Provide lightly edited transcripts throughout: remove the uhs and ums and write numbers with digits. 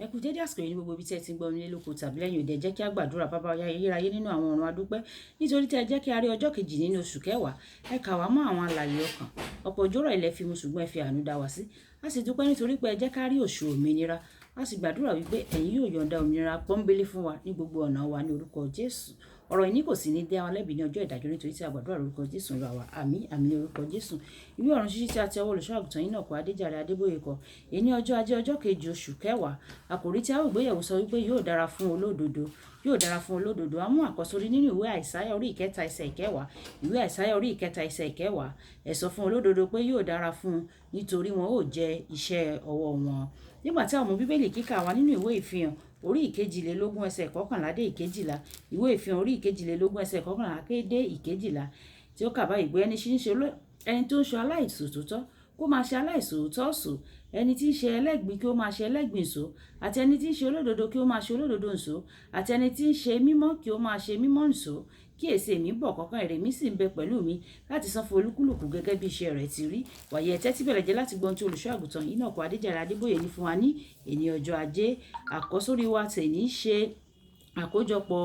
Ẹ kú dédé àsìkò yìí ní gbogbo ibi tí ẹ ti ń gbọ́ nílé lóko tàbí lẹ́yìn òde. Jẹ́ kí a gbàdúrà. Bàbá wa ayérayé nínú àwọn ọ̀run adúpẹ́ nítorí tí ẹ jẹ́ kí a rí ọjọ́ kejì nínú oṣù kẹwàá. Ẹ kà wá mọ́ àwọn alààyè ọkàn. Ọ̀pọ̀ òjòrò ilẹ̀ fi mu ṣùgbọ́n ẹ fi àánú dá wa sí. A sì dúpẹ́ nítorí pé ẹ jẹ́ ká rí oṣù òmìnira. A sì gbàdúrà wípé ẹ̀yin yóò yọ̀ǹda òmìnira pọ́nbélé fún wa ní gbogbo ọ̀nà wa ní orúkọ Jésù. Ọ̀rọ̀ yìí kò sí ní dá wa lẹ́bi ní ọjọ́ ìdájọ́ nítorí tí a gbàdúrà lórúkọ Jésù ń ra wa. Àmín àmín ní orúkọ Jésù. Ìwé ọ̀run ṣíṣí tí a ti ọwọ́ olùṣọ́-àgùntàn Enoch Adeboye kọ. Èní ọjọ́ ajé ọjọ́ kejì oṣù kẹwàá. Àkòrí tí a ó gbéyẹ̀wò sọ wípé yóò dára fún olódodo. Yóò dára fún olódodo. A mú àkọ́sórí nínú ìwé Àìsáyà orí ìkẹta ẹsẹ̀ ìkẹwàá. Ìwé Àìsáyà orí ìkẹta ẹsẹ̀ ìkẹwàá. Ẹ sọ fún olódodo pé yóò dára fún un nítorí wọn ó jẹ iṣẹ́ ọwọ́ wọn. Nígbà tí a mú bíbélì kíkà wa nínú ìwé ìfihàn orí ìkejìlélógún ẹsẹ̀ kọkànlá dé ìkejìlá. Ìwé ìfihàn orí ìkejìlélógún ẹsẹ̀ kọkànlá dé ìkejìlá tí ó kà báyìí pé ẹni tó ń ṣe aláìṣòótọ́ kó máa ṣe aláìṣòótọ́ sò, ẹni tí ń ṣe ẹlẹ́gbin kí ó máa ṣe ẹlẹ́gbin sò, àti ẹni tí ń ṣe olódodo kí ó máa ṣe olódodo nsò, àti ẹni tí ń ṣe mímọ́ kí ó máa ṣe mímọ́ nsò. Kíyèsí èmi ń bọ̀ kánkán, èrè mi sì ń bẹ pẹ̀lú mi láti san fún olúkúlùkù gẹ́gẹ́ bí iṣẹ́ rẹ̀ ti rí. Wàyí ẹ tẹ́tí bẹ̀lẹ̀ jẹ́ láti gbọ́n tí olùṣọ́-àgùntàn Enoch Adeboye ní fún wa ní èní ọjọ́ ajé. Àkọ́sórí wa tèní ṣe àkójọpọ̀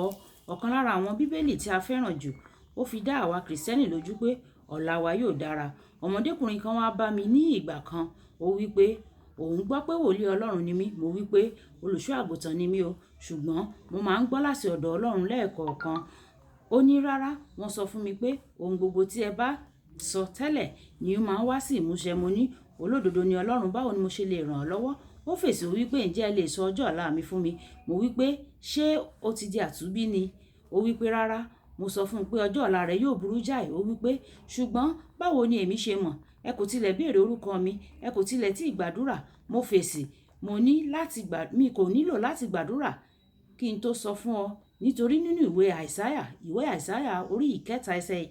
ọ̀kan lára àwọn bíbélì tí a fẹ́ràn jù. Ó fi dá àwa kìrìsìtẹ́nì lójú pé ọ̀la wa yóò dára. Ọmọdékùnrin kan wá bá mi ní ìgbà kan. Ó wí pé òun gbọ́ pé wòlíì Ọlọ́run ni mí. Mo wí pé olùṣọ́-àgùntàn ni mí o, ṣùgbọ́n mo máa ń gbọ́ láti ọ̀dọ̀ Ọlọ́run lẹ́ẹ̀kọ̀ọ̀kan. Ó ní rárá, wọ́n sọ fún mi pé ohun gbogbo tí ẹ bá sọ tẹ́lẹ̀ ni ó máa ń wá sí ìmúṣẹ. Mo ní olódodo ni Ọlọ́run, báwo ni mo ṣe lè ràn ọ́ lọ́wọ́? Ó fèsì wí pé ǹjẹ́ ẹ lè sọ ọjọ́ ọ̀la mi fún mi? Mo wí pé ṣé o ti di àtúnbí ni? Ó wí pé rárá. Mo sọ fún un pé ọjọ́ ọ̀la rẹ yóò burú jáì. Ó wí pé ṣùgbọ́n báwo ni èmi ṣe mọ̀? Ẹ kò tilẹ̀ béèrè orúkọ mi, ẹ kò tilẹ̀ tí ì gbàdúrà. Mo fèsì, mi kò nílò láti gbàdúrà kí n tó sọ fún ọ. Nítorí nínú ìwé Àìsáyà orí ìkẹta ẹsẹ̀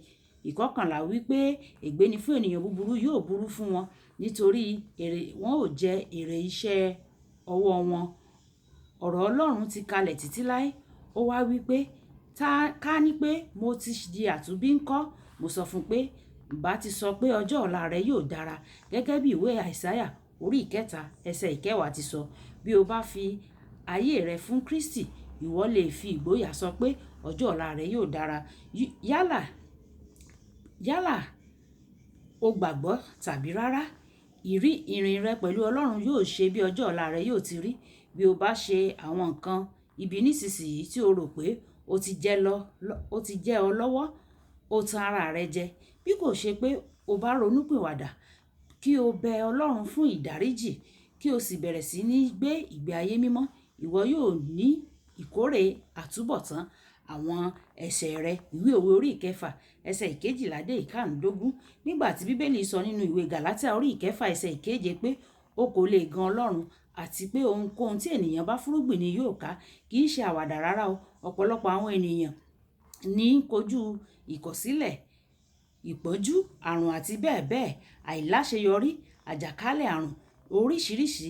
ìkọkànlá wí pé ègbé ni fún ènìyàn búburú, yóò burú fún wọn nítorí wọn ò jẹ èrè iṣẹ́ ọwọ́ wọn. Ọ̀rọ̀ Ọlọ́run ti kalẹ̀ títí láé. Ó wá wí pé ká ní pé mo ti di àtúnbí ńkọ́. Mo sọ fún un pé bá ti sọ pé ọjọ́ ọ̀la rẹ yóò dára gẹ́gẹ́ bí ìwé Àìsáyà orí ìkẹta ẹsẹ̀ ìkẹwàá ti sọ. Bí o bá fi ayé rẹ fún Kristi, ìwọ lè fi ìgboyà sọ pé ọjọ́ ọ̀la rẹ yóò dára. Yálà o gbàgbọ́ tàbí rárá, ìrìn rẹ pẹ̀lú Ọlọ́run yóò ṣe bí ọjọ́ ọ̀la rẹ yóò ti rí. Bí o bá ṣe àwọn nǹkan ibi nísinsìnyí tí o rò pé ó ti jẹ́ ọ lọ́wọ́, ó tan ara rẹ jẹ. Bí kò ṣe pé o bá ronúpìwàdà kí o bẹ Ọlọ́run fún ìdáríjì, kí o sì bẹ̀rẹ̀ sí ní gbé ìgbé ayé mímọ́, ìwọ yóò ní ìkórè àtúbọ̀tán àwọn ẹ̀ṣẹ̀ rẹ. Ìwé òwe orí ìkẹfà ẹsẹ̀ ìkejìlá dé ìkarùndógún. Nígbà tí bíbélì sọ nínú ìwé Gàlátíà orí ìkẹfà ẹsẹ̀ ìkeje pé o kò lè gan Ọlọ́run àti pé ohunkóhun tí ènìyàn bá fúrúgbìn ni yóò ká. Kì í ṣe àwàdà rárá o. Ọ̀pọ̀lọpọ̀ àwọn ènìyàn ní kojú ìkọ̀sílẹ̀, ìpọ́njú, àrùn àti bẹ́ẹ̀ bẹ́ẹ̀, àìláṣeyọrí, àjàkálẹ̀ àrùn oríṣiríṣi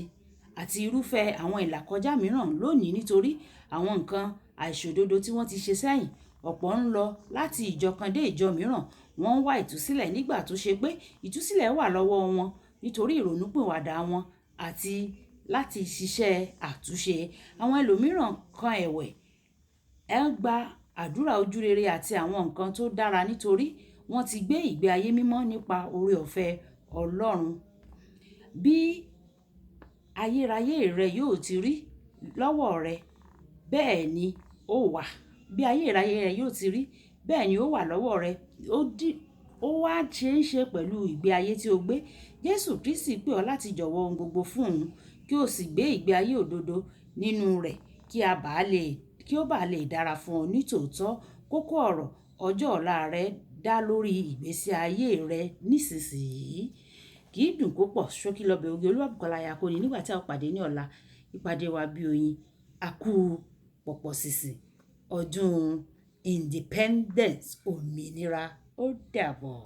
àti irúfẹ́ àwọn ìlàkọjá mìíràn lónìí nítorí àwọn nǹkan àìṣòdodo tí wọ́n ti ṣe sẹ́yìn. Ọ̀pọ̀ ń lọ láti ìjọ kan dé ìjọ mìíràn. Wọ́n ń wá ìtúsílẹ̀ nígbà tó ṣe pé ìtúsílẹ̀ wà lọ́wọ́ wọn nítorí ìrònúpìwàdà wọn àti láti ṣiṣẹ́ àtúnṣe. Àwọn ẹlòmíràn kan ẹ̀wẹ̀ ń gba àdúrà ojúrere àti àwọn nǹkan tó dára nítorí wọ́n ti gbé ìgbé ayé mímọ́ nípa oore ọ̀fẹ́ Ọlọ́run. Bí ayérayé rẹ yóò ti rí lọ́wọ́ rẹ, bẹ́ẹ̀ ni ó wà. Bí ayérayé rẹ yóò ti rí, bẹ́ẹ̀ ni ó wà lọ́wọ́ rẹ. Ó wá ṣe ń ṣe pẹ̀lú ìgbé ayé tí o gbé. Jésù Kristi pè ọ́ láti jọ̀wọ́ ohun gbogbo fún òun kí o sì gbé ìgbé ayé òdodo nínú rẹ̀ kí ó bá lè dára fún ọ nítòótọ́. Kókó ọ̀rọ̀ ọjọ́ ọ̀la rẹ dá lórí ìgbésí ayé rẹ nísinsìnyí. Kì í dùn kó pọ̀, ṣókí lọ́bẹ̀ oge. Olúwàbùkọ́lá Ayakóni. Nígbà tí a ó pàdé ní ọ̀la, ìpàdé wa bí oyin. A kú pọ̀pọ̀ sísìn ọdún Independence, òmìnira. Ó dàbọ̀.